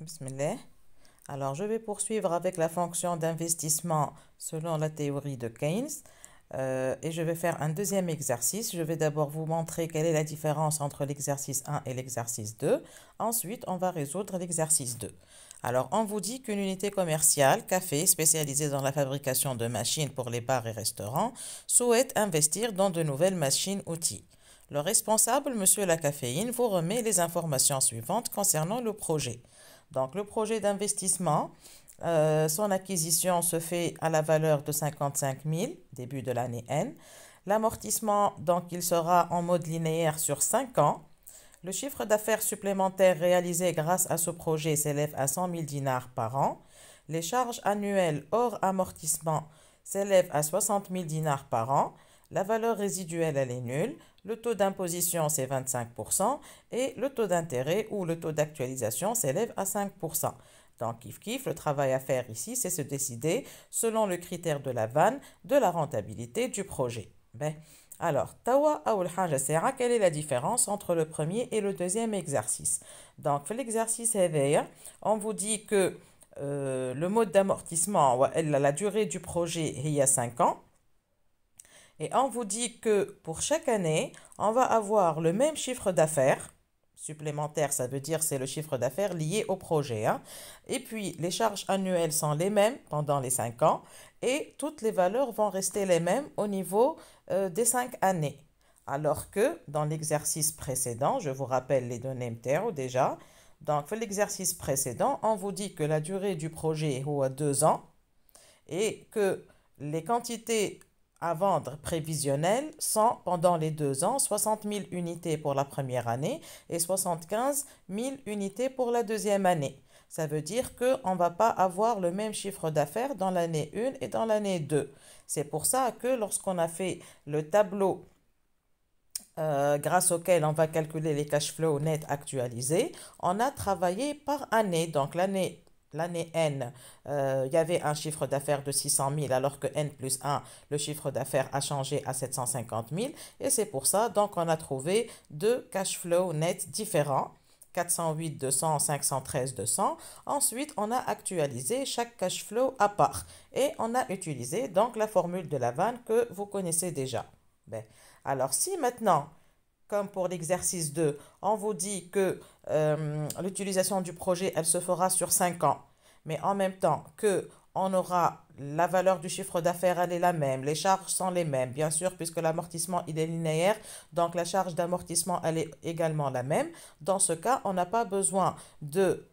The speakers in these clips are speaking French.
Bismillah. Alors, je vais poursuivre avec la fonction d'investissement selon la théorie de Keynes. Et je vais faire un deuxième exercice. Je vais d'abord vous montrer quelle est la différence entre l'exercice 1 et l'exercice 2. Ensuite, on va résoudre l'exercice 2. Alors, on vous dit qu'une unité commerciale, café, spécialisée dans la fabrication de machines pour les bars et restaurants, souhaite investir dans de nouvelles machines-outils. Le responsable, Monsieur La Caféine, vous remet les informations suivantes concernant le projet. Donc, le projet d'investissement, son acquisition se fait à la valeur de 55 000, début de l'année N. L'amortissement, donc, il sera en mode linéaire sur 5 ans. Le chiffre d'affaires supplémentaire réalisé grâce à ce projet s'élève à 100 000 dinars par an. Les charges annuelles hors amortissement s'élèvent à 60 000 dinars par an. La valeur résiduelle, elle est nulle. Le taux d'imposition, c'est 25% et le taux d'intérêt ou le taux d'actualisation s'élève à 5%. Donc, kiff, le travail à faire ici, c'est se décider, selon le critère de la vanne, de la rentabilité du projet. Ben, alors, tawa ou quelle est la différence entre le premier et le deuxième exercice? Donc, l'exercice éveil, on vous dit que le mode d'amortissement, la durée du projet, il y a 5 ans. Et on vous dit que pour chaque année, on va avoir le même chiffre d'affaires. Supplémentaire, ça veut dire c'est le chiffre d'affaires lié au projet. Et puis, les charges annuelles sont les mêmes pendant les 5 ans. Et toutes les valeurs vont rester les mêmes au niveau des 5 années. Alors que dans l'exercice précédent, je vous rappelle les données MTER déjà. Donc, l'exercice précédent, on vous dit que la durée du projet est 2 ans et que les quantités à vendre prévisionnelles sont pendant les 2 ans 60 000 unités pour la première année et 75 000 unités pour la deuxième année. Ça veut dire qu'on ne va pas avoir le même chiffre d'affaires dans l'année 1 et dans l'année 2. C'est pour ça que lorsqu'on a fait le tableau grâce auquel on va calculer les cash flows nets actualisés, on a travaillé par année. Donc l'année N, il y avait un chiffre d'affaires de 600 000 alors que N plus 1, le chiffre d'affaires a changé à 750 000. Et c'est pour ça donc on a trouvé deux cash flows nets différents. 408 200, 513 200. Ensuite, on a actualisé chaque cash flow à part. Et on a utilisé donc la formule de la vanne que vous connaissez déjà. Ben, alors, si maintenant, comme pour l'exercice 2, on vous dit que l'utilisation du projet, elle se fera sur 5 ans, mais en même temps que on aura la valeur du chiffre d'affaires, elle est la même, les charges sont les mêmes, bien sûr, puisque l'amortissement, il est linéaire, donc la charge d'amortissement, elle est également la même. Dans ce cas, on n'a pas besoin de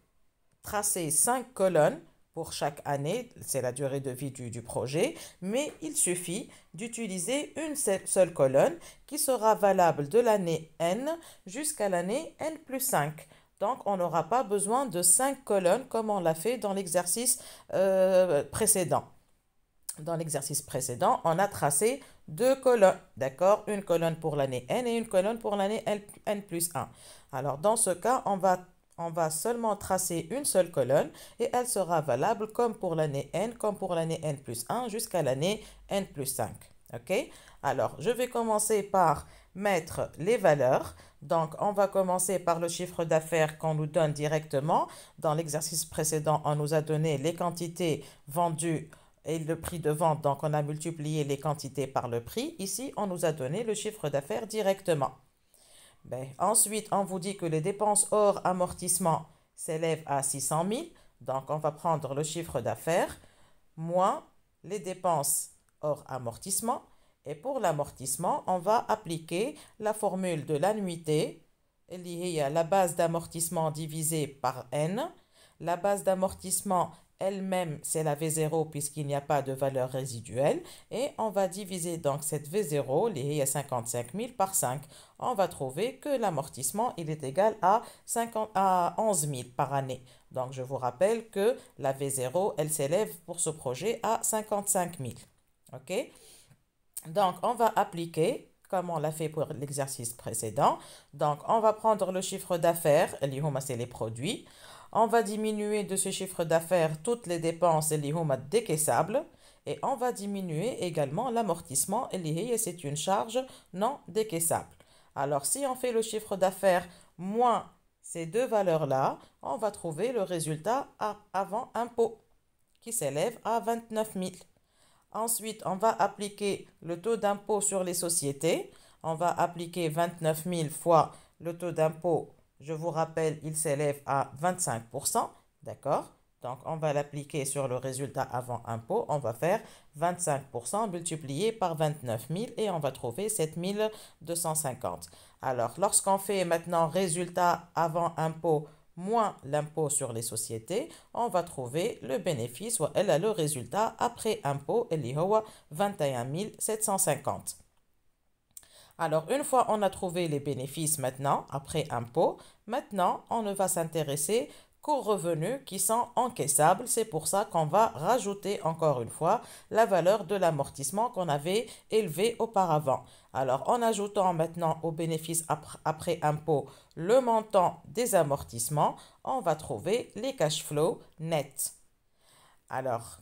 tracer 5 colonnes pour chaque année, c'est la durée de vie du projet, mais il suffit d'utiliser une seule colonne qui sera valable de l'année N jusqu'à l'année N plus 5. Donc, on n'aura pas besoin de 5 colonnes comme on l'a fait dans l'exercice précédent. Dans l'exercice précédent, on a tracé deux colonnes, d'accord? Une colonne pour l'année N et une colonne pour l'année N plus 1. Alors, dans ce cas, on va seulement tracer une seule colonne et elle sera valable comme pour l'année N, comme pour l'année N plus 1 jusqu'à l'année N plus 5. OK? Alors, je vais commencer par mettre les valeurs. Donc, on va commencer par le chiffre d'affaires qu'on nous donne directement. Dans l'exercice précédent, on nous a donné les quantités vendues et le prix de vente. Donc, on a multiplié les quantités par le prix. Ici, on nous a donné le chiffre d'affaires directement. Ben, ensuite, on vous dit que les dépenses hors amortissement s'élèvent à 600 000. Donc, on va prendre le chiffre d'affaires moins les dépenses hors amortissement. Et pour l'amortissement, on va appliquer la formule de l'annuité liée à la base d'amortissement divisée par N. La base d'amortissement elle-même, c'est la V0 puisqu'il n'y a pas de valeur résiduelle. Et on va diviser donc cette V0 liée à 55 000 par 5. On va trouver que l'amortissement, il est égal à 11 000 par année. Donc, je vous rappelle que la V0, elle s'élève pour ce projet à 55 000. OK? Donc, on va appliquer, comme on l'a fait pour l'exercice précédent. Donc, on va prendre le chiffre d'affaires, c'est les produits. On va diminuer de ce chiffre d'affaires toutes les dépenses décaissables. Et on va diminuer également l'amortissement, c'est une charge non décaissable. Alors, si on fait le chiffre d'affaires moins ces deux valeurs-là, on va trouver le résultat avant impôt qui s'élève à 29 000. Ensuite, on va appliquer le taux d'impôt sur les sociétés. On va appliquer 29 000 fois le taux d'impôt. Je vous rappelle, il s'élève à 25%. D'accord? Donc, on va l'appliquer sur le résultat avant impôt. On va faire 25% multiplié par 29 000 et on va trouver 7 250. Alors, lorsqu'on fait maintenant résultat avant impôt moins l'impôt sur les sociétés, on va trouver le bénéfice, ou elle a le résultat après impôt, اللي هو 21 750. Alors, une fois on a trouvé les bénéfices maintenant, après impôt, maintenant on ne va s'intéresser qu'aux revenus qui sont encaissables. C'est pour ça qu'on va rajouter encore une fois la valeur de l'amortissement qu'on avait élevé auparavant. Alors, en ajoutant maintenant aux bénéfices après impôt le montant des amortissements, on va trouver les cash flows nets. Alors,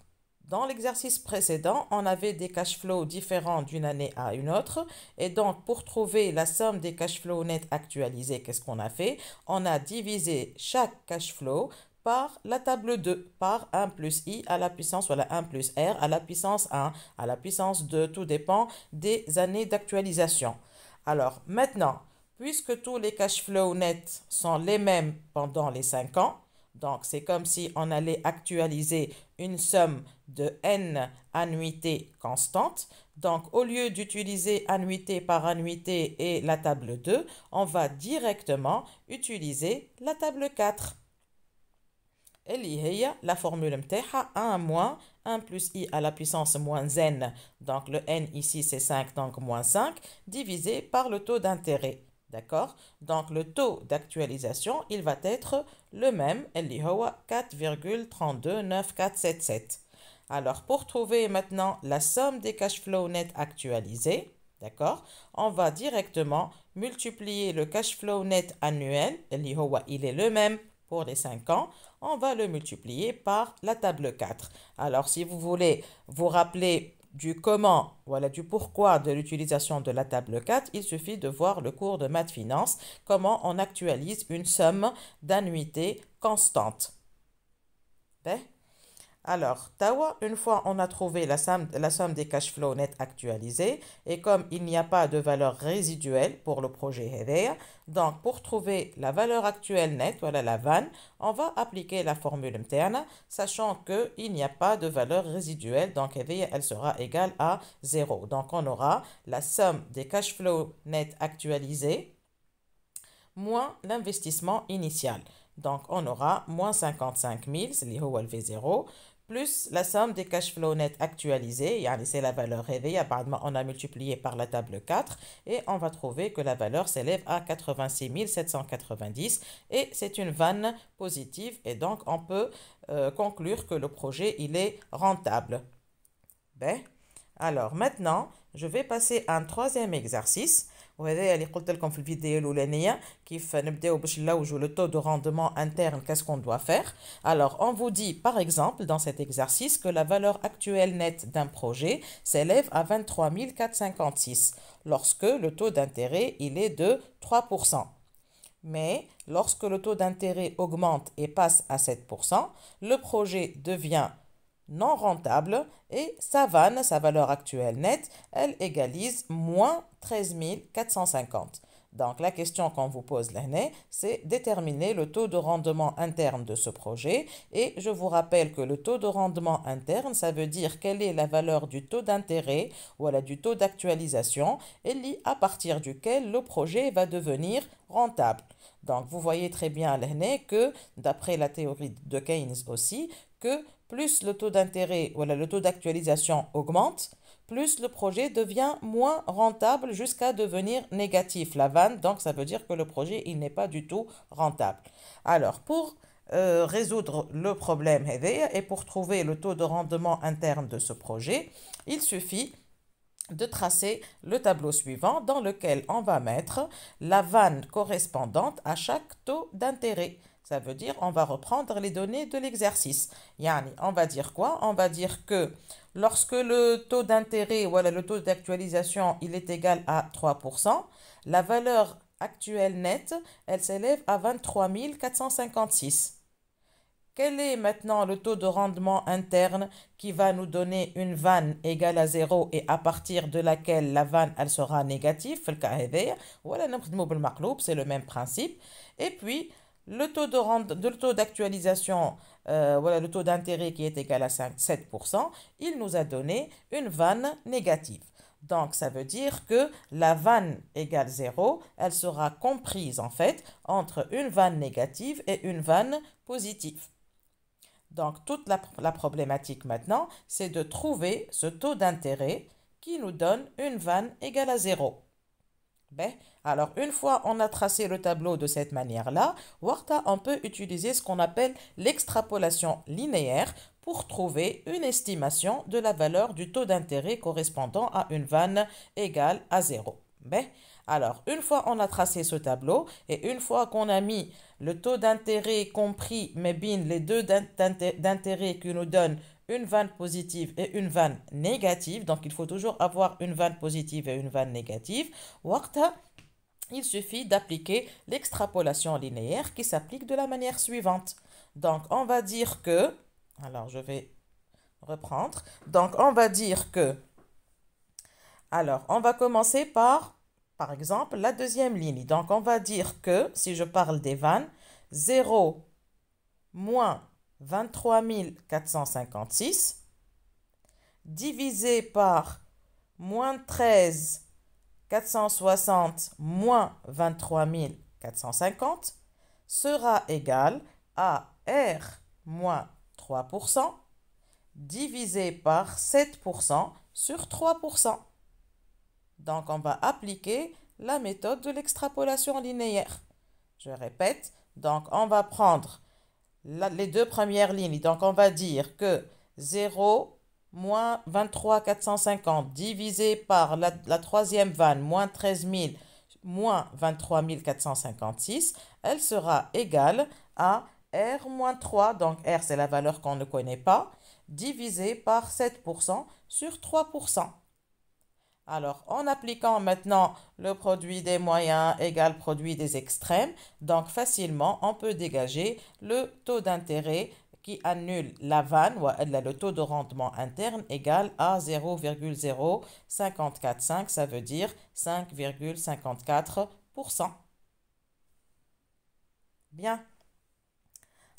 dans l'exercice précédent, on avait des cash flows différents d'une année à une autre. Et donc, pour trouver la somme des cash flows nets actualisés, qu'est-ce qu'on a fait? On a divisé chaque cash flow par la table 2, par 1 plus i à la puissance, voilà 1 plus r à la puissance 1, à la puissance 2, tout dépend des années d'actualisation. Alors, maintenant, puisque tous les cash flows nets sont les mêmes pendant les 5 ans, donc, c'est comme si on allait actualiser une somme de n annuités constantes. Donc, au lieu d'utiliser annuité par annuité et la table 2, on va directement utiliser la table 4. Et la formule متاعها 1 moins 1 plus i à la puissance moins n. Donc, le n ici, c'est 5, donc moins 5, divisé par le taux d'intérêt. D'accord? Donc, le taux d'actualisation, il va être le même, اللي هو 4,329477. Alors, pour trouver maintenant la somme des cash flow nets actualisés, d'accord, on va directement multiplier le cash flow net annuel, اللي هو il est le même pour les 5 ans, on va le multiplier par la table 4. Alors, si vous voulez vous rappeler du comment, voilà, du pourquoi de l'utilisation de la table 4, il suffit de voir le cours de maths finance, comment on actualise une somme d'annuités constante. Ben, alors, tawa, une fois on a trouvé la somme des cash flow nets actualisés, et comme il n'y a pas de valeur résiduelle pour le projet HEDEA, donc pour trouver la valeur actuelle nette, voilà la vanne, on va appliquer la formule interne, sachant qu'il n'y a pas de valeur résiduelle, donc HEDEA, elle sera égale à 0. Donc on aura la somme des cash flow nets actualisés moins l'investissement initial. Donc on aura moins 55 000, c'est le V0, plus la somme des cash flow nets actualisés, c'est la valeur réveillée, on a multiplié par la table 4 et on va trouver que la valeur s'élève à 86 790 et c'est une vanne positive et donc on peut conclure que le projet il est rentable. Ben, alors maintenant, je vais passer à un troisième exercice. وهذا اللي قلت لكم في الفيديو الاولانيه كيف نبداو باش نلوجوا le taux de rendement interne, qu'est-ce qu'on doit faire. Alors on vous dit par exemple dans cet exercice que la valeur actuelle nette d'un projet s'élève à 23 456 lorsque le taux d'intérêt il est de 3%. Mais lorsque le taux d'intérêt augmente et passe à 7%, le projet devient non rentable et sa vanne, sa valeur actuelle nette, elle égalise moins 13 450. Donc la question qu'on vous pose l'année, c'est déterminer le taux de rendement interne de ce projet. Et je vous rappelle que le taux de rendement interne, ça veut dire quelle est la valeur du taux d'intérêt, voilà, du taux d'actualisation, et à partir duquel le projet va devenir rentable. Donc vous voyez très bien l'année que, d'après la théorie de Keynes aussi, que plus le taux d'intérêt, voilà, le taux d'actualisation augmente, plus le projet devient moins rentable jusqu'à devenir négatif, la vanne. Donc, ça veut dire que le projet, il n'est pas du tout rentable. Alors, pour résoudre le problème et pour trouver le taux de rendement interne de ce projet, il suffit de tracer le tableau suivant dans lequel on va mettre la vanne correspondante à chaque taux d'intérêt. Ça veut dire on va reprendre les données de l'exercice. On va dire quoi? On va dire que lorsque le taux d'intérêt, voilà, le taux d'actualisation, il est égal à 3%, la valeur actuelle nette, elle s'élève à 23 456. Quel est maintenant le taux de rendement interne qui va nous donner une vanne égale à 0 et à partir de laquelle la vanne elle sera négative? C'est le même principe. Et puis, le taux d'actualisation, voilà, le taux d'intérêt qui est égal à 7%, il nous a donné une vanne négative. Donc, ça veut dire que la vanne égale 0, elle sera comprise en fait entre une vanne négative et une vanne positive. Donc, toute la problématique maintenant, c'est de trouver ce taux d'intérêt qui nous donne une vanne égale à 0. Ben, alors, une fois on a tracé le tableau de cette manière-là, on peut utiliser ce qu'on appelle l'extrapolation linéaire pour trouver une estimation de la valeur du taux d'intérêt correspondant à une vanne égale à 0. Ben, alors, une fois on a tracé ce tableau et une fois qu'on a mis le taux d'intérêt compris, mais bien les deux d'intérêt qui nous donnent une vanne positive et une vanne négative, donc il faut toujours avoir une vanne positive et une vanne négative, il suffit d'appliquer l'extrapolation linéaire qui s'applique de la manière suivante. Donc, on va dire que, alors je vais reprendre, donc on va dire que, alors on va commencer par exemple, la deuxième ligne. Donc, on va dire que, si je parle des vannes, 0 moins 23 456 divisé par moins 13 460 moins 23 450 sera égal à R moins 3% divisé par 7% sur 3%. Donc, on va appliquer la méthode de l'extrapolation linéaire. Je répète, donc on va prendre les deux premières lignes. Donc, on va dire que 0 moins 23 450 divisé par la troisième vanne, moins 13 000 moins 23 456, elle sera égale à R moins 3, donc R c'est la valeur qu'on ne connaît pas, divisé par 7% sur 3%. Alors, en appliquant maintenant le produit des moyens égale produit des extrêmes, donc facilement, on peut dégager le taux d'intérêt qui annule la vanne, ou le taux de rendement interne égal à 0,0545, ça veut dire 5,54%. Bien.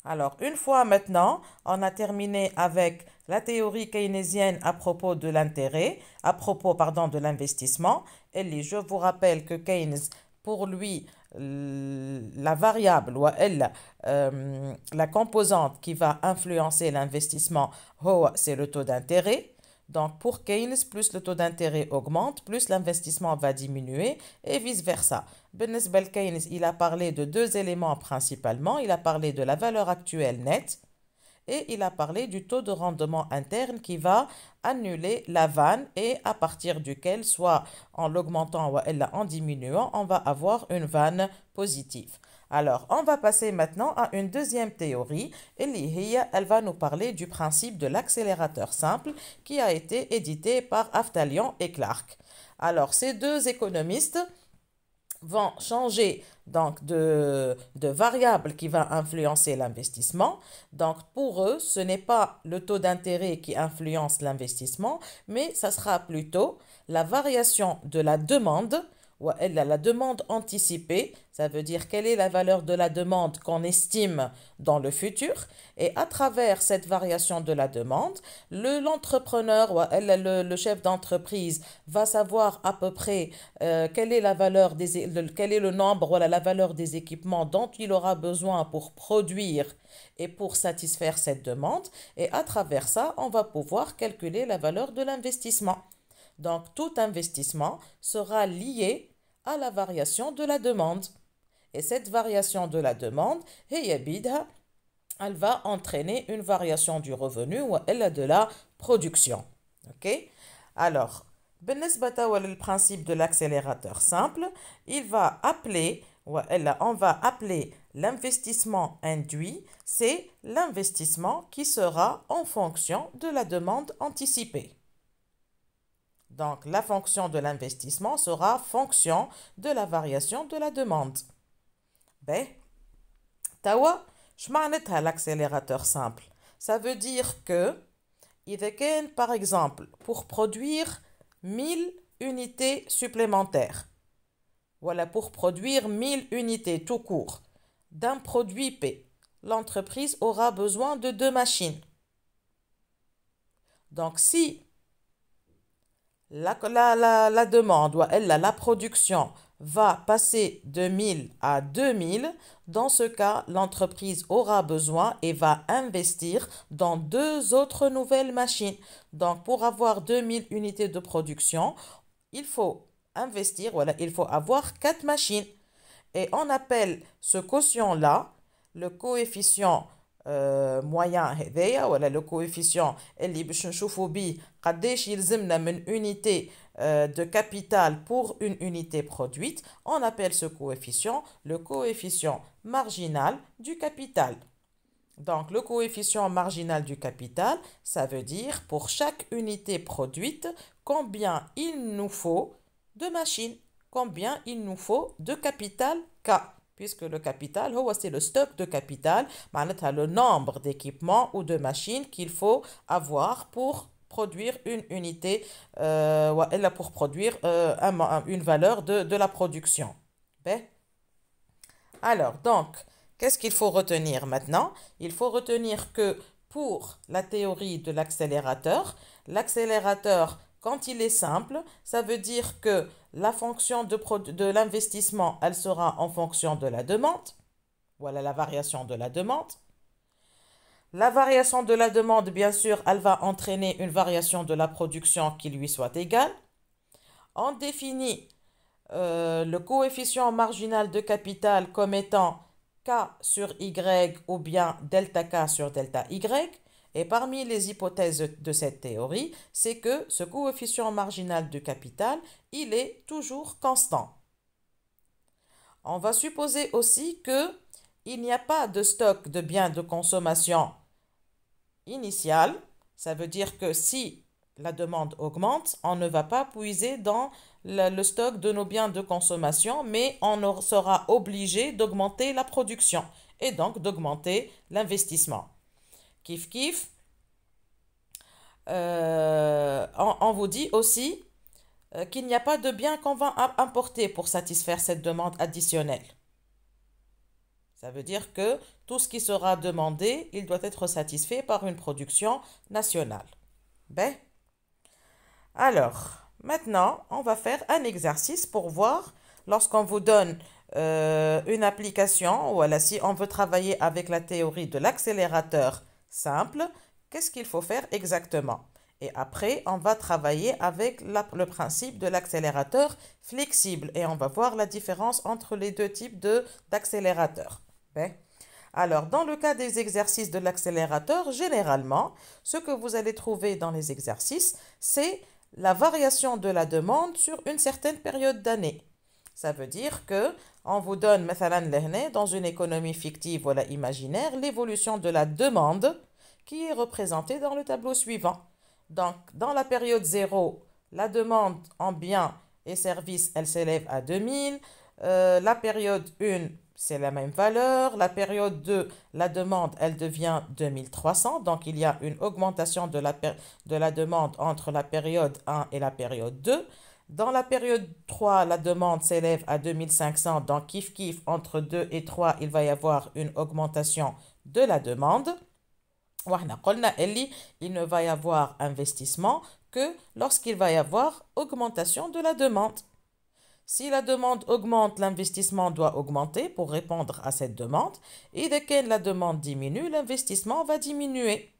Alors, une fois maintenant, on a terminé avec la théorie keynésienne à propos de l'intérêt, de l'investissement. Et je vous rappelle que Keynes, pour lui, la variable ou la composante qui va influencer l'investissement, c'est le taux d'intérêt. Donc, pour Keynes, plus le taux d'intérêt augmente, plus l'investissement va diminuer et vice-versa. Keynes, il a parlé de deux éléments principalement. Il a parlé de la valeur actuelle nette et il a parlé du taux de rendement interne qui va annuler la vanne et à partir duquel, soit en l'augmentant ou en diminuant, on va avoir une vanne positive. Alors, on va passer maintenant à une deuxième théorie. Elle va nous parler du principe de l'accélérateur simple qui a été édité par Aftalion et Clark. Alors, ces deux économistes vont changer donc de variable qui va influencer l'investissement. Donc, pour eux, ce n'est pas le taux d'intérêt qui influence l'investissement, mais ça sera plutôt la variation de la demande ou la demande anticipée, ça veut dire quelle est la valeur de la demande qu'on estime dans le futur. Et à travers cette variation de la demande, l'entrepreneur ou le chef d'entreprise va savoir à peu près quelle est la valeur quel est le nombre, la valeur des équipements dont il aura besoin pour produire et pour satisfaire cette demande. Et à travers ça, on va pouvoir calculer la valeur de l'investissement. Donc, tout investissement sera lié à la variation de la demande. Et cette variation de la demande, elle va entraîner une variation du revenu ou de la production. OK? Alors, le principe de l'accélérateur simple, on va appeler l'investissement induit, c'est l'investissement qui sera en fonction de la demande anticipée. Donc, la fonction de l'investissement sera fonction de la variation de la demande. Ben, tawa, j'ma'netha l'accélérateur simple. Ça veut dire que, par exemple, pour produire 1000 unités supplémentaires, voilà, pour produire 1000 unités tout court d'un produit P, l'entreprise aura besoin de 2 machines. Donc, si la demande, ou la production va passer de 1000 à 2000, dans ce cas, l'entreprise aura besoin et va investir dans 2 autres nouvelles machines. Donc, pour avoir 2000 unités de production, il faut investir, voilà, il faut avoir 4 machines. Et on appelle ce quotient-là le coefficient moyen هذايا ولا le coefficient اللي باش نشوفوا بيه قداش يلزمنا من unité de capital pour une unité produite. On appelle ce coefficient le coefficient marginal du capital. Donc, le coefficient marginal du capital, ça veut dire pour chaque unité produite, combien il nous faut de machines, combien il nous faut de capital K. Puisque le capital, c'est le stock de capital, le nombre d'équipements ou de machines qu'il faut avoir pour produire une unité, pour produire une valeur de la production. Ben? Alors, donc, qu'est-ce qu'il faut retenir maintenant? Il faut retenir que pour la théorie de l'accélérateur, quand il est simple, ça veut dire que la fonction de l'investissement, elle sera en fonction de la demande. Voilà la variation de la demande. La variation de la demande, bien sûr, elle va entraîner une variation de la production qui lui soit égale. On définit le coefficient marginal de capital comme étant K sur Y ou bien delta K sur delta Y. Et parmi les hypothèses de cette théorie, c'est que ce coefficient marginal de capital, il est toujours constant. On va supposer aussi qu'il n'y a pas de stock de biens de consommation initial. Ça veut dire que si la demande augmente, on ne va pas puiser dans le stock de nos biens de consommation, mais on sera obligé d'augmenter la production et donc d'augmenter l'investissement. Kif kif. On vous dit aussi qu'il n'y a pas de biens qu'on va importer pour satisfaire cette demande additionnelle. Ça veut dire que tout ce qui sera demandé, il doit être satisfait par une production nationale. Ben. Alors, maintenant, on va faire un exercice pour voir lorsqu'on vous donne une application, voilà, si on veut travailler avec la théorie de l'accélérateur simple, qu'est-ce qu'il faut faire exactement? Et après, on va travailler avec le principe de l'accélérateur flexible et on va voir la différence entre les deux types d'accélérateurs. Ben. Alors, dans le cas des exercices de l'accélérateur, généralement, ce que vous allez trouver dans les exercices, c'est la variation de la demande sur une certaine période d'année. Ça veut dire que on vous donne, dans une économie fictive, voilà, imaginaire, l'évolution de la demande qui est représentée dans le tableau suivant. Donc, dans la période 0, la demande en biens et services, elle s'élève à 2000. La période 1, c'est la même valeur. La période 2, la demande, elle devient 2300. Donc, il y a une augmentation de la demande entre la période 1 et la période 2. Dans la période 3, la demande s'élève à 2500. Donc, kiff kiff, entre 2 et 3, il va y avoir une augmentation de la demande. Il ne va y avoir investissement que lorsqu'il va y avoir augmentation de la demande. Si la demande augmente, l'investissement doit augmenter pour répondre à cette demande. Et dès que la demande diminue, l'investissement va diminuer.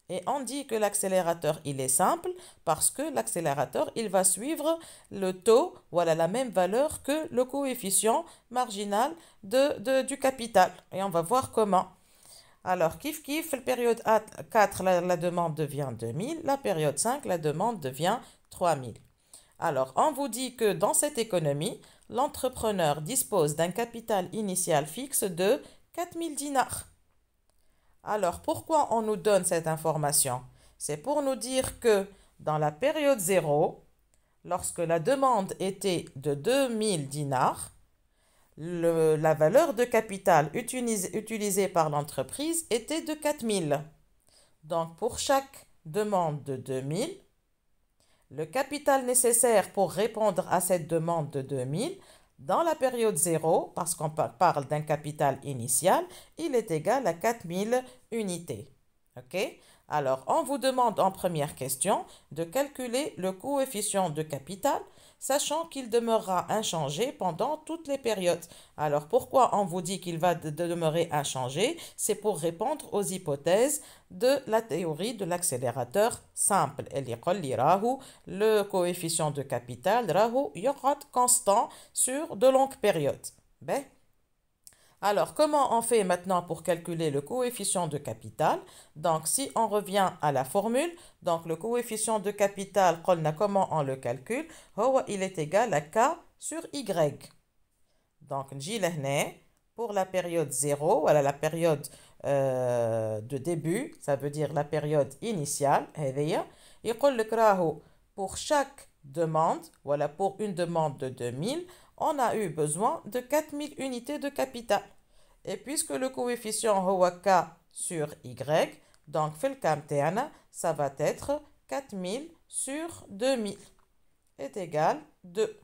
Et on dit que l'accélérateur, il est simple parce que l'accélérateur, il va suivre le taux, voilà, la même valeur que le coefficient marginal du capital. Et on va voir comment. Alors, kiff kiff, la période 4, la demande devient 2000. La période 5, la demande devient 3000. Alors, on vous dit que dans cette économie, l'entrepreneur dispose d'un capital initial fixe de 4000 dinars. Alors, pourquoi on nous donne cette information? C'est pour nous dire que dans la période 0, lorsque la demande était de 2000 dinars, la valeur de capital utilisée par l'entreprise était de 4000. Donc, pour chaque demande de 2000, le capital nécessaire pour répondre à cette demande de 2000, dans la période 0, parce qu'on parle d'un capital initial, il est égal à 4000 unités. OK? Alors, on vous demande en première question de calculer le coefficient de capital, sachant qu'il demeurera inchangé pendant toutes les périodes. Alors, pourquoi on vous dit qu'il va demeurer inchangé? C'est pour répondre aux hypothèses de la théorie de l'accélérateur simple. Le coefficient de capital sera constant sur de longues périodes. Ben? Alors, comment on fait maintenant pour calculer le coefficient de capital? Donc, si on revient à la formule, donc le coefficient de capital, comment on le calcule? Il est égal à K sur Y. Donc, pour la période 0, voilà la période de début, ça veut dire la période initiale, pour chaque demande, voilà pour une demande de 2000, on a eu besoin de 4000 unités de capital. Et puisque le coefficient est K sur Y, donc ça va être 4000 sur 2000 est égal 2.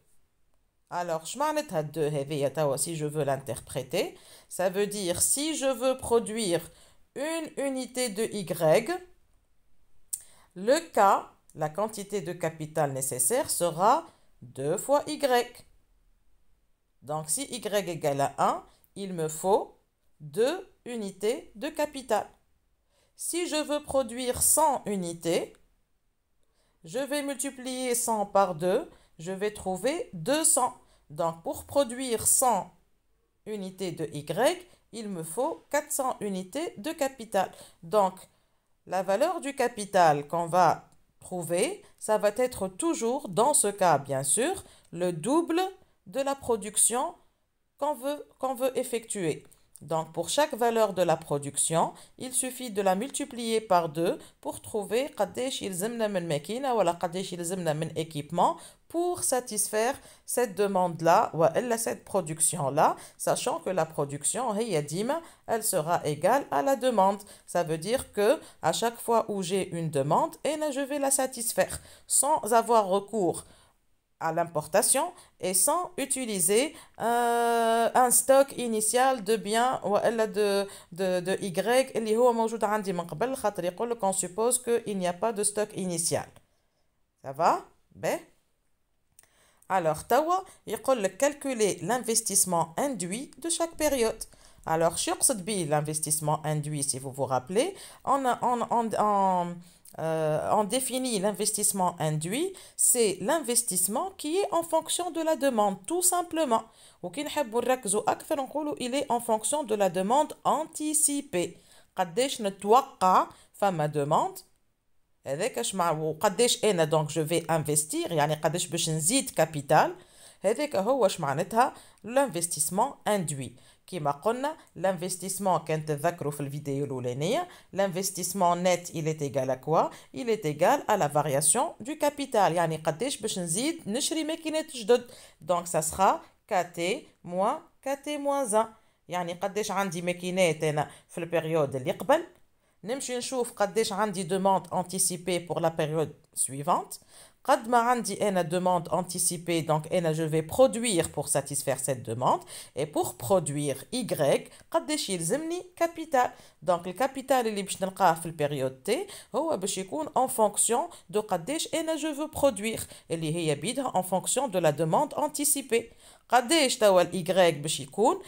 Alors, si je veux l'interpréter, ça veut dire si je veux produire une unité de Y, le K, la quantité de capital nécessaire, sera 2 fois Y. Donc, si Y égale à 1, il me faut 2 unités de capital. Si je veux produire 100 unités, je vais multiplier 100 par 2, je vais trouver 200. Donc, pour produire 100 unités de Y, il me faut 400 unités de capital. Donc, la valeur du capital qu'on va trouver, ça va être toujours, dans ce cas bien sûr, le double de la production qu'on veut effectuer. Donc, pour chaque valeur de la production, il suffit de la multiplier par 2 pour trouver قديش يلزمنا من ماكينة ولا قديش يلزمنا من équipement pour satisfaire cette demande-là ou cette production-là, sachant que la production, elle sera égale à la demande. Ça veut dire que à chaque fois où j'ai une demande, je vais la satisfaire sans avoir recours à l'importation et sans utiliser un stock initial de biens ou de Y اللي هو موجود عندي من قبل خاطر يقول لك on suppose qu'il n'y a pas de stock initial. Ça va? Ben. Alors, Tawa, يقول لك calculer l'investissement induit de chaque période. Alors, شو يقصد به l'investissement induit si vous vous rappelez? On définit l'investissement induit, c'est l'investissement qui est en fonction de la demande, tout simplement. Il est en fonction de la demande anticipée. قديش نتوقع فما demande هذاك اش مع وقديش انا donc je vais investir يعني قديش باش نزيد كابيتال هذاك هو اش معناتها l'investissement induit. كما قلنا l'investissement كان تذكروا في الفيديو الأولانية l'investissement net il est égal à quoi? Il est égal à la variation du capital يعني قديش باش نزيد نشري ماكينات جدد donc ça sera KT moins KT moins 1 يعني قديش عندي ماكينات أنا في البريود اللي قبل نمشي نشوف قديش عندي demande anticipée pour la période suivante قد ما عندي أنا demande anticipée donc أنا je vais produire pour satisfaire cette demande et pour produire Y قديش يلزمني capital donc le capital اللي باش نلقاه في البريود T هو باش يكون en fonction de قديش أنا je veux produire اللي هي بيدها en fonction de la demande anticipée قديش توا الإيغريك باش يكون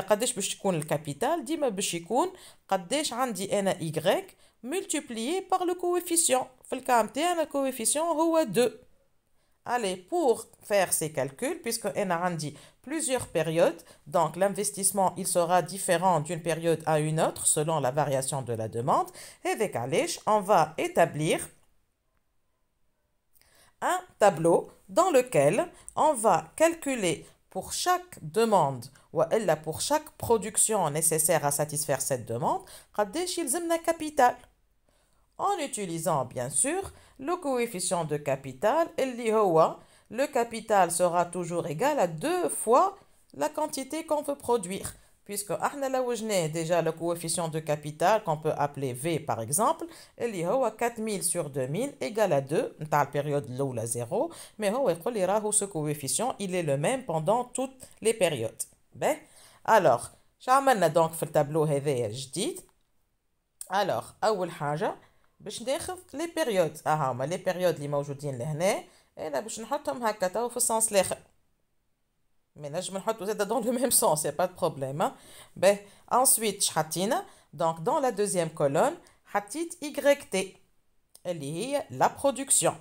قديش باش تكون الكابيتال ديما باش يكون قديش عندي أنا إيغريك multiplié par le coefficient. في الكام تاعنا le coefficient هو 2. Allez, pour faire ces calculs, puisque on a dit plusieurs périodes, donc l'investissement il sera différent d'une période à une autre selon la variation de la demande. Et avec Alech, on va établir un tableau dans lequel on va calculer pour chaque demande ou pour chaque production nécessaire à satisfaire cette demande, قديش يلزمنا capital. en utilisant bien sûr le coefficient de capital. اللي هو le capital sera toujours égal à 2 fois la quantité qu'on veut produire. Puisque احنا لوجناه déjà le coefficient de capital qu'on peut appeler V par exemple, اللي هو 4000 sur 2000 égale à 2 نتاع البيريود الاولى 0, mais هو يقول لي راهو ce coefficient il est le même pendant toutes les périodes. باهي. alors شعملنا donc في التابلو هذايا الجديد. alors اول حاجه باش ناخذ لي بيريود هما لي بيريود اللي موجودين لهنا انا باش نحطهم هكا تو في السونس الاخر. Mais là, je me mets dans le même sens, il n'y a pas de problème. Hein? Ben, ensuite, donc dans la deuxième colonne, حطيت YT, اللي هي la production.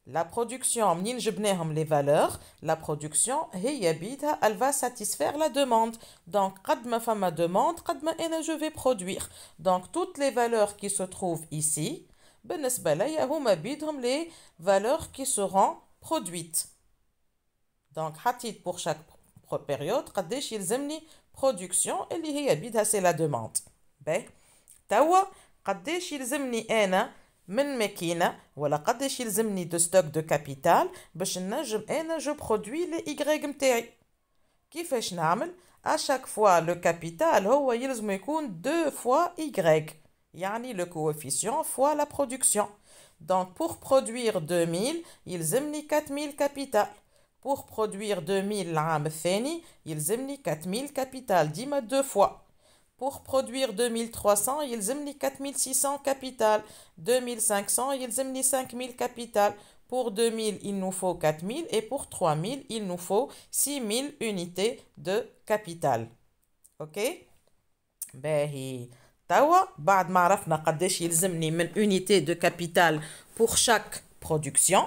La production, منين جبناهم les valeurs, la production, هي بيدها, elle va satisfaire la demande. Donc, قد ما فما demande, قد ما أنا je vais produire. Donc, toutes les valeurs qui se trouvent ici, بالنسبة ليا هما بيدهم les valeurs qui seront produites. Donc, حطيت pour chaque période قداش يلزمني production اللي هي بيدها c'est la demande. باهي. توا قداش يلزمني أنا من ماكينة ولا قداش يلزمني de stock de capital باش نجم أنا je produis les Y متاعي. كيفاش نعمل؟ à chaque fois le capital هو يلزم يكون 2 fois Y. يعني le coefficient fois la production. Donc, pour produire 2000 يلزمني 4000 capital. Pour produire 2000 العام الثاني يلزمني 4000 capital ديما 2 fois. Pour produire 2300 يلزمني 4600 capital. 2500 يلزمني 5000 capital. Pour 2000 il nous faut 4000 et pour 3000 il nous faut 6000 unités de capital. OK? باهي. توا بعد ما عرفنا قداش يلزمني من unité de capital pour chaque production,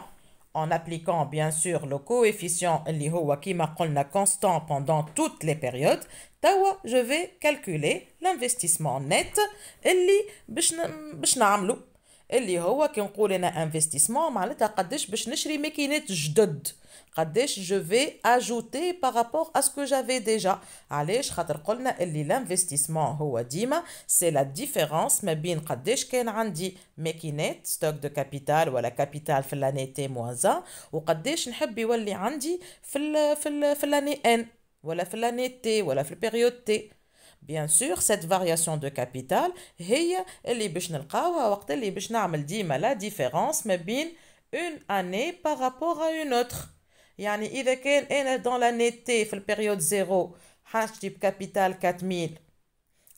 en appliquant bien sûr le coefficient اللي هو كيما قلنا constant pendant toutes les périodes, توا je vais calculer l'investissement net اللي باش نعملو. اللي هو كي نقول انا investissement معناتها قداش باش نشري ماكينات جدد. قداش je vais ajouter par rapport à ce que j'avais déjà. علاش؟ خاطر قلنا اللي l'investissement هو ديما c'est la différence ما بين قداش كان عندي ماكينات stock de capital ولا capital في l'année T-1 وقداش نحب يولي عندي في l'année N ولا في l'année T ولا في البيريود T. Bien sûr, cette variation de capital هي اللي باش نلقاوها وقت اللي باش نعمل ديما la différence ما بين une année par rapport à une autre. يعني إذا كان أنا dans l'année T في البيريود 0 حاجتي بكابيتال 4000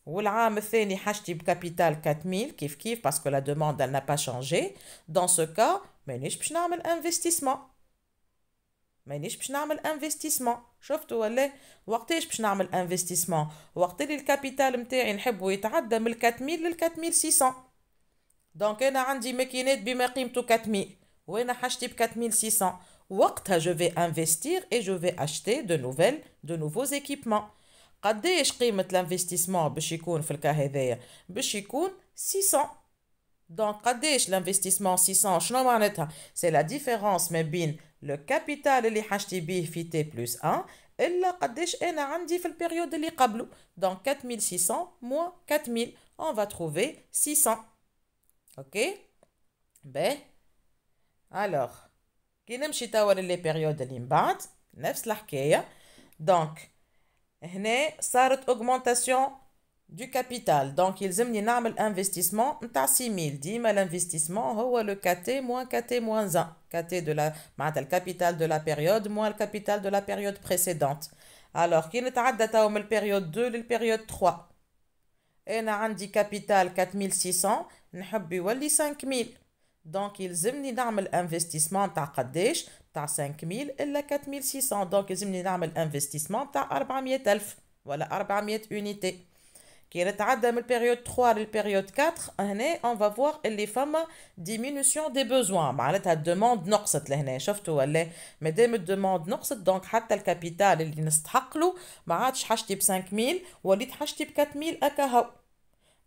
والعام الثاني حاجتي بكابيتال 4000 كيف parce que la demande elle n'a pas changé. Dans ce cas مانيش باش نعمل investissement. مانيش باش نعمل انفستيسمون. شفتوا ولا وقتاش باش نعمل انفستيسمون؟ وقت اللي الكابيتال نتاعي نحبو يتعدى من 4000 لل 4600. دونك انا عندي ماكينات بما قيمته 4000 وانا حاجتي ب 4600. وقتها je vais investir et je vais acheter de nouveaux équipements. قداش قيمة الانفستيسمون باش يكون في الكا هذايا؟ باش يكون 600. دونك قداش الانفستيسمون 600 شنو معناتها؟ سي لا ديفيرونس ما بين لو كابيتال اللي حاجتي بيه في تي بلس 1 الا قداش انا عندي في البيريود اللي قبله. دونك 4600 moins 4000 on va trouver 600. اوكي باهي. الوغ كي نمشي توا للي بيريود اللي من بعد نفس الحكايه. دونك هنا صارت augmentation du capital. Donc, يلزمني نعمل investissement نتاع 6000. ديما l'investissement هو le KT moins KT moins 1. KT de la معناتها الكابيتال de la période moins le capital de la période précédente. Alors, كي نتعدى توا من البيريود 2 للبيريود 3 أنا عندي كابيتال 4600 نحب يولي 5000. دونك يلزمني نعمل investissement تاع قداش؟ تاع 5000 إلا 4600. دونك يلزمني نعمل investissement تاع 400000 ولا 400 unité. كي نتعدى من البيريود 3 للبيريود 4 هنا on va voir اللي فما diminution des besoins. معناتها الدوموند نقصت لهنا. شفتوا ولا مادام الدوموند نقصت دونك حتى الكابيتال اللي نستحق له ما عادش حاجتي ب 5000 وليت حاجتي ب 4000 هكا.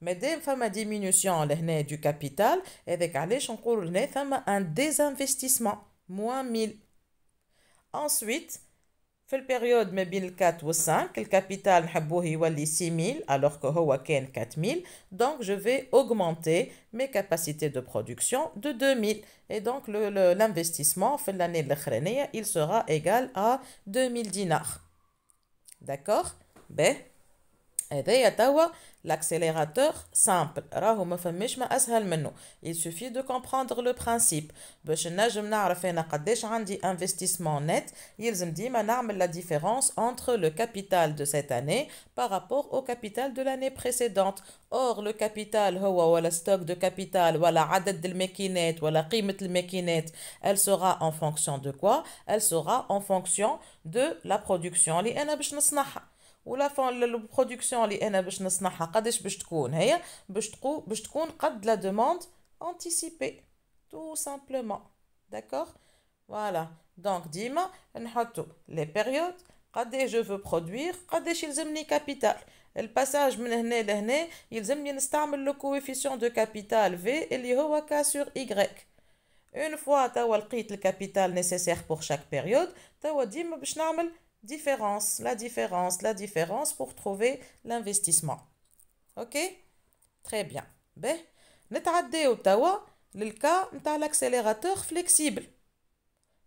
مادام فما diminution لهنا du capital هذاك علاش نقولوا هنا فما un désinvestissement moins 1000. ensuite في البيريود ما بين 4 و 5 الكابيتال نحبوه يولي 6000 alors que هو كان 4000 donc je vais augmenter mes capacités de production de 2000 et donc l'investissement في l'année الاخرانية il sera égal à 2000 dinars. D'accord? Ben هذايا توا l'accélérateur simple راهو ما فماش ما اسهل منه. Il suffit de comprendre le principe. باش نجم نعرف انا قداش عندي investissement net يلزم ديما نعمل la différence entre le capital de cette année par rapport au capital de l'année précédente. Or le capital هو ولا stock de capital ولا عدد الماكينات ولا قيمة الماكينات elle sera en fonction de quoi? Elle sera en fonction de la production اللي انا باش نصنعها. ولا البرودكسيون اللي انا باش نصنعها قداش باش تكون هي باش تكون قد لا demande anticipée tout simplement. D'accord? Voilà. Donc ديما نحطو les périodes قداش je veux produire قداش يلزمني capital. الباساج من هنا لهنا يلزمني نستعمل le coefficient de capital V اللي هو K sur Y. Une fois توا لقيت الكابيتال nécessaire pour chaque période توا ديما باش نعمل la différence pour trouver l'investissement. Ok? Très bien. Ben, نتعداو توا للكا نتاع l'accélérateur flexible.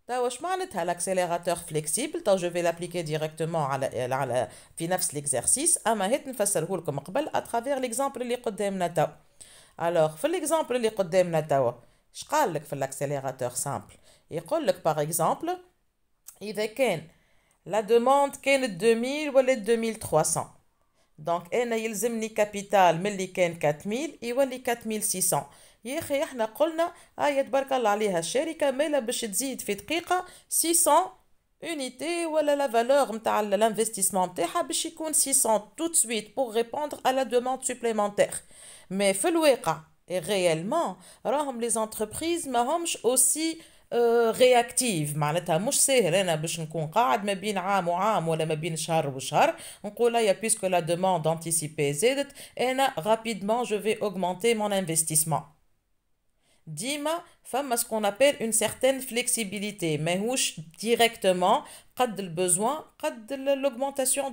توا واش معناتها l'accélérateur flexible؟ تو je vais l'appliquer directement على في نفس l'exercice اما هيت نفسره لكم قبل à travers l'exemple اللي قدامنا توا. Alors في l'exemple اللي قدامنا توا اش قال لك في l'accélérateur simple؟ يقول لك par exemple إذا كان la demande كانت 2000 ولات 2300 دونك انا يلزمني كابيتال ملي كان 4000 يولي 4600. يا اخي احنا قلنا تبارك الله عليها الشركه مالا باش تزيد في دقيقه 600 unité ولا لا فالور نتاع الانفستيسمون نتاعها باش يكون 600 tout de suite pour répondre à la demande supplémentaire. mais في الواقع réellement راهم les entreprises ماهمش aussi réactive معناتها مش ساهل انا باش نكون قاعد ما بين عام وعام ولا ما بين شهر وشهر نقول يا puisque la demande anticipée زادت انا rapidement je vais augmenter mon investissement. ديما فما ce qu'on appelle une certaine flexibilité ماهوش directement قد البزوان قد l'augmentation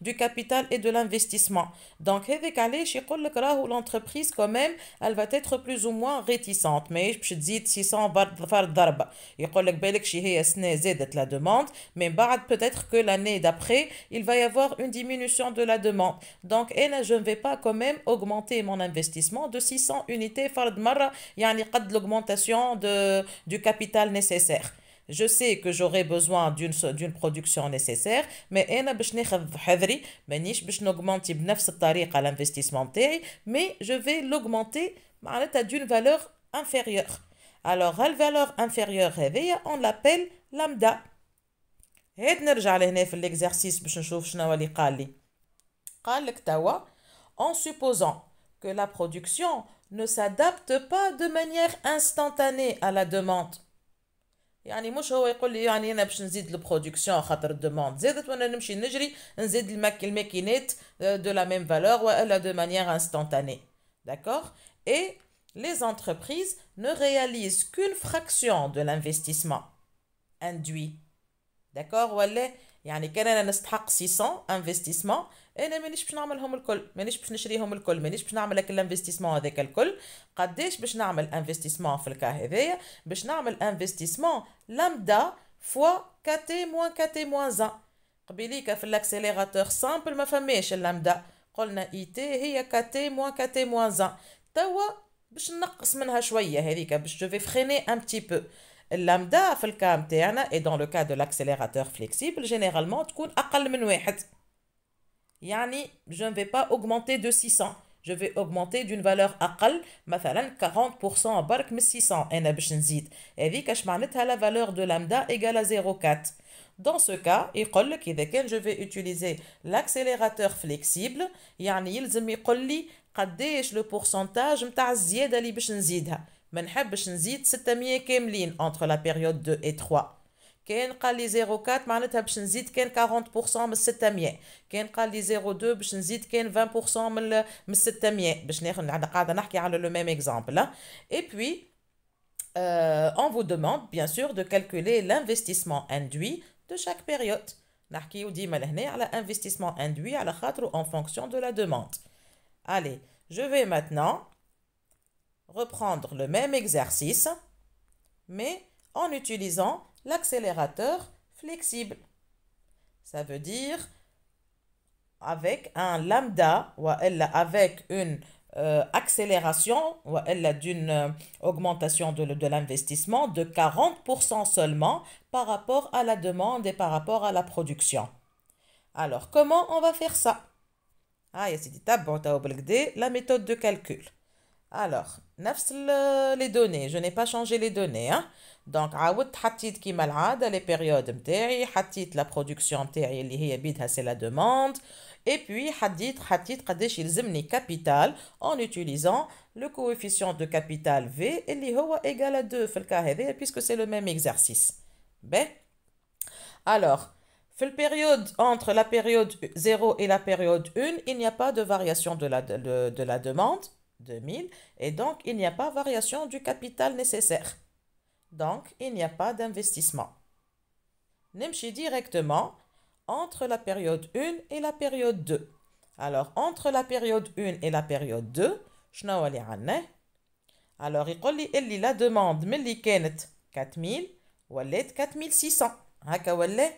du capital et de l'investissement. donc هذاك علاش يقول لك راهو l'entreprise quand même elle va être plus ou moins réticente ماهيش باش تزيد 600 فرد ضربه. يقول لك بالك شي هي سنه زادت la demande mais بعد peut-être que l'année d'après il va y avoir une diminution de la demande. donc انا je ne vais pas quand même augmenter mon investissement de 600 unités فرد مره يعني قد l'augmentation du capital nécessaire. Je sais que j'aurai besoin d'une production nécessaire, mais أنا باش ناخذ حذري مانيش باش نaugmenter بنفس الطريقة l'investissement تاعي, mais je vais l'augmenter معناتها d'une valeur inférieure. Alors la valeur inférieure هذيا on l'appelle lambda. هاد نرجع لهنا في l'exercice باش نشوف شنو اللي قال لي. قال لك توا en supposant que la production ne s'adapte pas de manière instantanée à la demande. يعني مش هو يقول لي يعني انا باش نزيد البرودكسيون خاطر الدوموند زادت وانا نمشي نجري نزيد الماكينات de la même valeur ولا de manière instantanée. D'accord? Et les entreprises ne réalisent qu'une fraction de l'investissement induit. D'accord? ولا يعني كان انا نستحق 600 investissement انا مانيش باش نعملهم الكل, مانيش باش نشريهم الكل, مانيش باش نعمل لك الانفستيسمون هذاك الكل. قداش باش نعمل انفستيسمون في الكا هذايا؟ باش نعمل انفستيسمون لامدا فوا كاتي موان كاتي موان 1. قبيليك في الاكسيليراتور سامبل ما فماش اللامدا, قلنا اي تي هي كاتي موان كاتي موان 1. توا باش نقص منها شويه هذيك باش جو في فريني ان بتي بو. اللامدا في الكا نتاعنا et dans le cas de l'accélérateur flexible généralement تكون اقل من 1. يعني je ne vais pas augmenter de 600, je vais augmenter d'une valeur أقل مثلا 40% برك من 600 أنا باش نزيد. هذيك اش معناتها la valeur de lambda égale à 0,4. Dans ce cas يقول لك إذا كان je vais utiliser l'accélérateur flexible يعني يلزم يقول لي قداش le pourcentage متاع الزيادة اللي باش نزيدها. ما نحبش نزيد 600 كاملين entre la période 2 et 3. كان قال لي 0,4 معناتها باش نزيد كان 40% من 600. كان قال لي 0,2 باش نزيد كان 20% من 600 باش ناخذ قاعده نحكي على لو ميم اكزامبل. Et puis on vous demande bien sûr de calculer l'investissement induit de chaque période. نحكيو ديما لهنا على investissement induit على خاطرو en fonction de la demande. Allez, je vais maintenant reprendre le même exercice, mais en utilisant l'accélérateur flexible. Ça veut dire avec un lambda ou avec une accélération ou d'une augmentation de l'investissement de 40% seulement par rapport à la demande et par rapport à la production. Alors, comment on va faire ça? Ah, la méthode de calcul. Alors, les données, je n'ai pas changé les données. Hein? Donc, عاودت حطيت كيما العادة les périodes متاعي, حطيت la production متاعي اللي هي بيدها c'est la demande, et puis حطيت قداش يلزمني capital en utilisant le coefficient de capital V اللي هو égal à 2 في الكا هذا puisque c'est le même exercice. Ben, alors, entre la période 0 et la période 1, il n'y a pas de variation de la demande, 2000, et donc il n'y a pas variation du capital nécessaire. Donc, il n'y a pas d'investissement. Nimchi directement entre la période 1 et la période 2. Alors, entre la période 1 et la période 2, شنو اللي عندنا؟ Alors, يقول لي اللي la demande ملي كانت 4000 ولات 4600. هكا ولا؟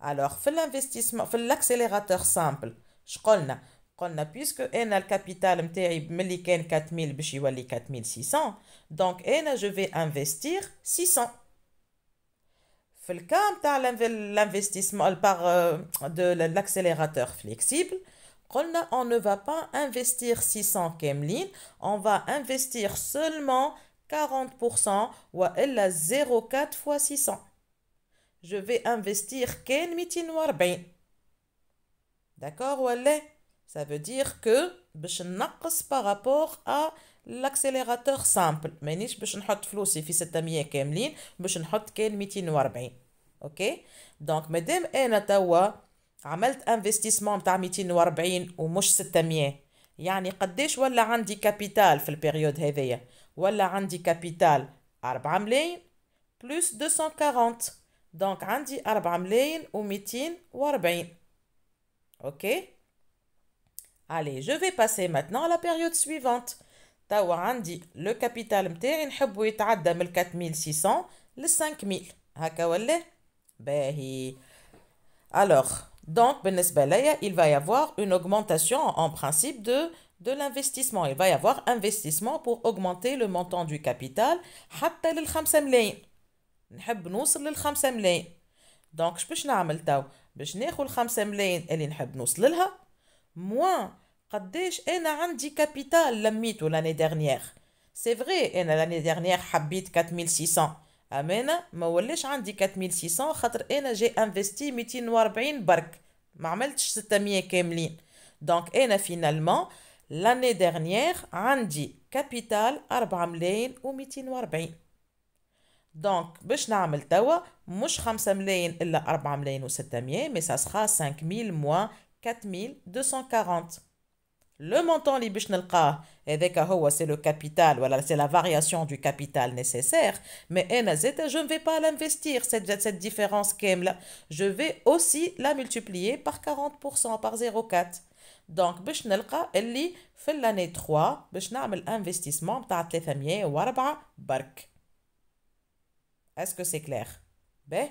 Alors, في l'investissement, في l'accélérateur simple, قلنا puisque انا الكابيتال متاعي ملي كان 4000 باش يولي 4600, donc انا je vais investir 600. في الكا متاع l'investissement de l'accélérateur flexible, قلنا on ne va pas investir 600 كاملين, on va investir seulement 40% والا 0,4 fois 600. Je vais investir كان 240. D'accord ولا؟ Ça veut dire que باش نقص par rapport à l'accélérateur simple. مانيش باش نحط فلوسي في 600 كاملين, باش نحط كان 240. اوكي؟ دونك مادام انا توا عملت انفستيسمون تاع 240 ومش 600, يعني قداش ولا عندي كابيتال في البيريود هذيا؟ ولا عندي كابيتال 4 ملايين بلس 240. دونك عندي 4 ملايين و240. Ok? Allez, je vais passer maintenant à la période suivante. توا عندي le capital متاعي نحبو يتعدى من 4600 ل 5000. هكا ولا؟ باهي. Alors, donc, بالنسبة ليا, il va y avoir une augmentation en principe de l'investissement. Il va y avoir investissement pour augmenter le montant du capital حتى لل 5 ملايين. نحب نوصل لل 5 ملايين. دونك باش نعمل توا؟ باش ناخذ 5 ملايين اللي نحب نوصل لها موان قداش انا عندي كابيتال لميته لاني ديرنيير. سي فري انا لاني ديرنيير حبيت 4600, اما انا ما ولاش عندي 4600 خاطر انا جي انفستي 240 برك, ما عملتش 600 كاملين. دونك انا فينالمون لاني ديرنيير عندي كابيتال 4 ملايين و240. دونك باش نعمل توا مش 5 ملايين الا 4 ملايين و600, مي ça sera 5000 moins 4240. Le montant اللي باش نلقاه هذاك هو c'est le capital, voilà, c'est la variation du capital nécessaire, mais انا زيت je ne vais pas l'investir cette différence كامله, je vais aussi la multiplier par 40% par 0,4. دونك باش نلقى اللي في l'année 3 باش نعمل investissement تاع 304 برك. Est-ce que c'est clair? باهي.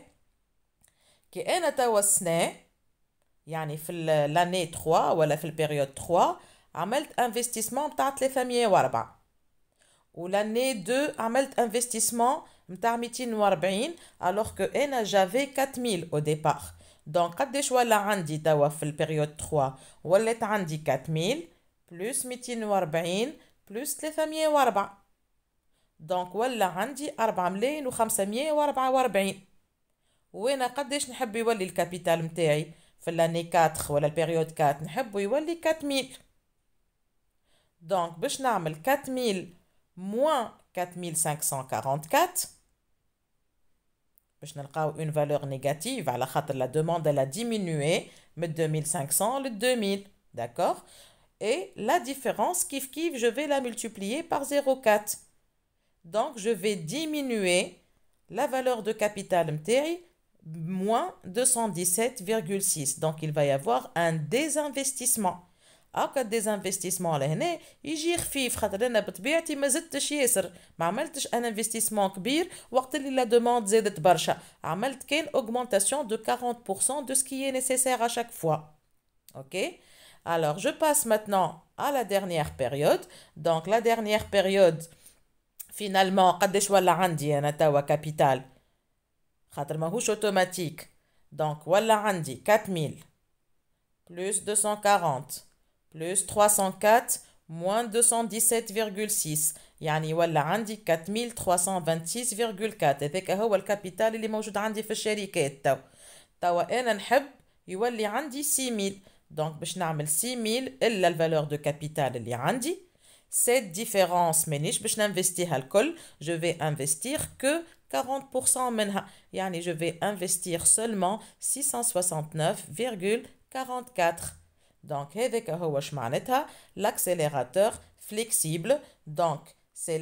كي انا توا السنة يعني في l'année 3 ولا في البيريود 3 عملت انفستيسمون متاع 304, ولاني 2 عملت انفستيسمون متاع 240 alors que انا j'avais 4000 au départ. donc قداش ولا عندي توا في البيريود 3؟ ولات عندي 4000 بلس 240 بلس 304, donc ولا عندي 4 ملايين و544. وانا قداش نحب يولي الكابيتال متاعي في l'année 4 ولا البيريود 4؟ نحب يولي 4000. donc باش نعمل 4000 moins 4544 باش نلقاو une valeur négative على خاطر la demande elle a diminué من 2500 ل 2000. d'accord? et la différence kif kif je vais la multiplier par 0,4. donc je vais diminuer la valeur de capital متاعي moins 217,6. Donc, il va y avoir un désinvestissement. هاكا ديزانفستيسمون لهنا يجي خفيف خاطر انا بطبيعتي ما زدتش ياسر ما عملتش ان انفستيسمون كبير وقت اللي لا دوموند زادت برشا عملت كان augmentation de 40% de ce qui est nécessaire à chaque fois. Ok? Alors, je passe maintenant à la dernière période. Donc, la dernière période, finalement, قداش ولا عندي انا توا كابيتال خاطر ماهوش اوتوماتيك. Donc, ولا عندي 4000 plus 240 plus 304 moins 217,6 يعني ولا عندي 4326,4 هذاك هو الكابيتال اللي موجود عندي في الشركات توا انا نحب يولي عندي 6000 دونك باش نعمل 6000 الا الفالور دو كابيتال اللي عندي cette différence مانيش باش ننفستيها الكل je vais investir que 40% منها يعني je vais investir seulement 669,44 Donc, l'accélérateur flexible. Donc, c'est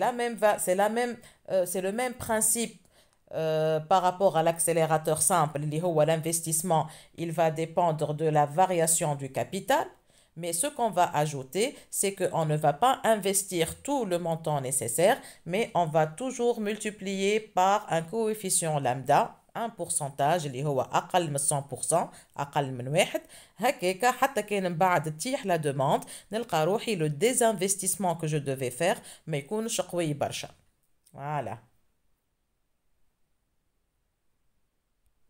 le même principe par rapport à l'accélérateur simple. L'investissement, il va dépendre de la variation du capital. Mais ce qu'on va ajouter, c'est qu'on ne va pas investir tout le montant nécessaire, mais on va toujours multiplier par un coefficient lambda. Un pourcentage اللي هو أقل من 100% أقل من 1 هكاكا حتى كان من بعد تيح لا دوموند نلقى روحي لو ديزانفستيسمون كو جو دوفي فير ما يكونش قوي برشا. فوالا.